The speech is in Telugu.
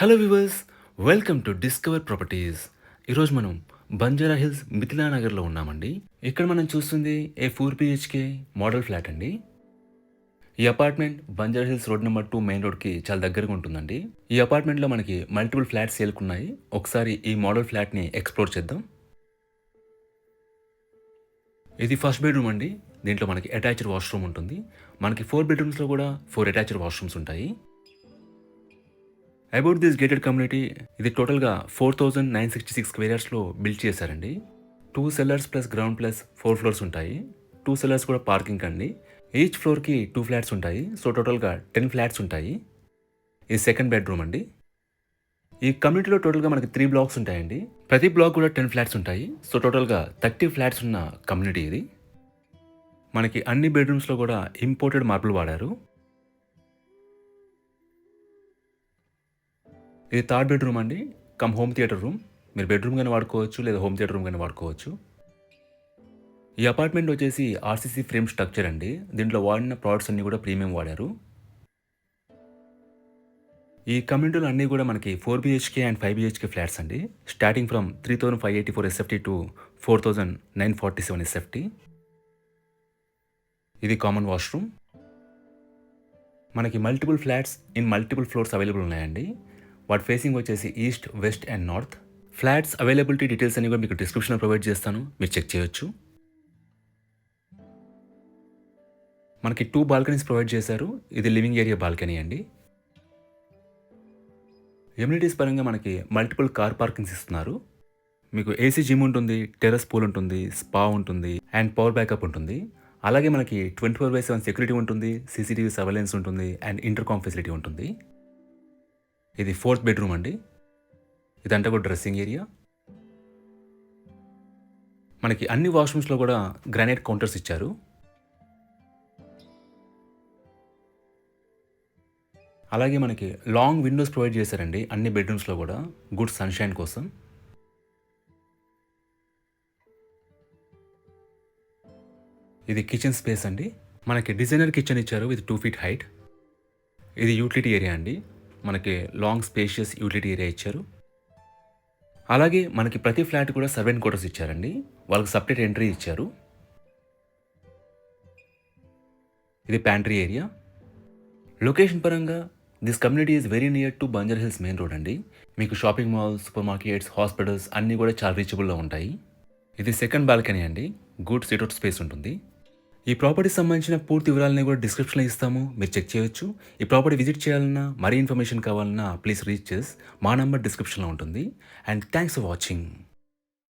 Hello viewers, welcome to discover properties. ఈరోజు మనం బంజారా హిల్స్ మిథిలా నగర్లో ఉన్నామండి. ఇక్కడ మనం చూస్తుంది ఏ 4 BHK మోడల్ ఫ్లాట్ అండి. ఈ apartment Banjara hills road number 2 main రోడ్కి చాలా దగ్గరగా ఉంటుందండి. ఈ అపార్ట్మెంట్లో మనకి మల్టిపుల్ ఫ్లాట్స్ సేల్కున్నాయి. ఒకసారి ఈ మోడల్ ఫ్లాట్ని ఎక్స్ప్లోర్ చేద్దాం. ఇది ఫస్ట్ బెడ్రూమ్ అండి. దీంట్లో మనకి అటాచ్డ్ వాష్రూమ్ ఉంటుంది. మనకి 4 బెడ్రూమ్స్లో కూడా 4 అటాచ్డ్ వాష్రూమ్స్ ఉంటాయి. అబౌట్ దిస్ గేటెడ్ కమ్యూనిటీ, ఇది టోటల్గా 4966 స్క్వేర్ యార్డ్స్లో బిల్డ్ చేశారండి. 2 sellers plus ground plus 4 floors ఉంటాయి. 2 సెల్లర్స్ కూడా పార్కింగ్ అండి. ఈచ్ ఫ్లోర్కి 2 ఫ్లాట్స్ ఉంటాయి. సో టోటల్గా 10 ఫ్లాట్స్ ఉంటాయి. ఇది సెకండ్ బెడ్రూమ్ అండి. ఈ కమ్యూనిటీలో టోటల్గా మనకి 3 బ్లాక్స్ ఉంటాయండి. ప్రతి బ్లాక్ కూడా 10 ఫ్లాట్స్ ఉంటాయి. సో టోటల్గా 30 ఫ్లాట్స్ ఉన్న కమ్యూనిటీ ఇది. మనకి అన్ని బెడ్రూమ్స్లో కూడా ఇంపోర్టెడ్ మార్బుల్ వాడారు. ఇది థర్డ్ బెడ్రూమ్ అండి, కమ్ హోమ్ థియేటర్ రూమ్. మీరు బెడ్రూమ్ గానీ వాడుకోవచ్చు, లేదా హోమ్ థియేటర్ రూమ్ గానీ వాడుకోవచ్చు. ఈ అపార్ట్మెంట్ వచ్చేసి ఆర్సీసీ ఫ్రేమ్ స్ట్రక్చర్ అండి. దీంట్లో వాడిన ప్రోడక్ట్స్ అన్ని కూడా ప్రీమియం వాడారు. ఈ కమ్యూనిటీలో అన్నీ కూడా మనకి 4 BHK అండ్ 5 BHK ఫ్లాట్స్ అండి. Starting from 3584 SFT to 4947 SFT. ఇది కామన్ వాష్రూమ్. మనకి multiple flats in multiple floors available ఉన్నాయండి. వాటి ఫేసింగ్ వచ్చేసి east, west and north. Flats availability details అన్ని కూడా మీకు డిస్క్రిప్షన్లో ప్రొవైడ్ చేస్తాను, మీరు చెక్ చేయొచ్చు. మనకి 2 బాల్కనీస్ ప్రొవైడ్ చేశారు. ఇది లివింగ్ ఏరియా బాల్కనీ అండి. ఎమ్యూనిటీస్ పరంగా మనకి మల్టిపుల్ కార్ పార్కింగ్స్ ఇస్తున్నారు. మీకు ఏసీ జిమ్ ఉంటుంది, టెర్రస్ పూల్ ఉంటుంది, స్పా ఉంటుంది అండ్ పవర్ బ్యాకప్ ఉంటుంది. అలాగే మనకి 24/7 సెక్యూరిటీ ఉంటుంది, సీసీటీవీ సర్వేలెన్స్ ఉంటుంది అండ్ ఇంటర్కామ్ ఫెసిలిటీ ఉంటుంది. ఇది ఫోర్త్ బెడ్రూమ్ అండి. ఇదంతా కూడా డ్రెస్సింగ్ ఏరియా. మనకి అన్ని వాష్రూమ్స్లో కూడా గ్రానైట్ కౌంటర్స్ ఇచ్చారు. అలాగే మనకి లాంగ్ విండోస్ ప్రొవైడ్ చేశారండి అన్ని బెడ్రూమ్స్లో కూడా, గుడ్ సన్షైన్ కోసం. ఇది కిచెన్ స్పేస్ అండి. మనకి డిజైనర్ కిచెన్ ఇచ్చారు విత్ 2 feet హైట్. ఇది యూటిలిటీ ఏరియా అండి. మనకి లాంగ్ స్పేషియస్ యూటిలిటీ ఏరియా ఇచ్చారు. అలాగే మనకి ప్రతి ఫ్లాట్ కూడా సర్వెంట్ క్వార్టర్స్ ఇచ్చారండి. వాళ్ళకి సపరేట్ ఎంట్రీ ఇచ్చారు. ఇది ప్యాంట్రీ ఏరియా. లొకేషన్ పరంగా this community is very near to Banjara hills main road అండి. మీకు shopping malls, super markets, hospitals అన్నీ కూడా చాలా రీచబుల్లో ఉంటాయి. ఇది సెకండ్ బాల్కనీ అండి. గుడ్ సిట్అవుట్ స్పేస్ ఉంటుంది. ఈ ప్రాపర్టీకి సంబంధించిన పూర్తి వివరాలని కూడా డిస్క్రిప్షన్లో ఇస్తాము, మీరు చెక్ చేయొచ్చు. ఈ ప్రాపర్టీ విజిట్ చేయాలన్నా, మరీ ఇన్ఫర్మేషన్ కావాలన్నా ప్లీజ్ రీచ్ చేస్. మా నంబర్ డిస్క్రిప్షన్లో ఉంటుంది. And thanks for watching.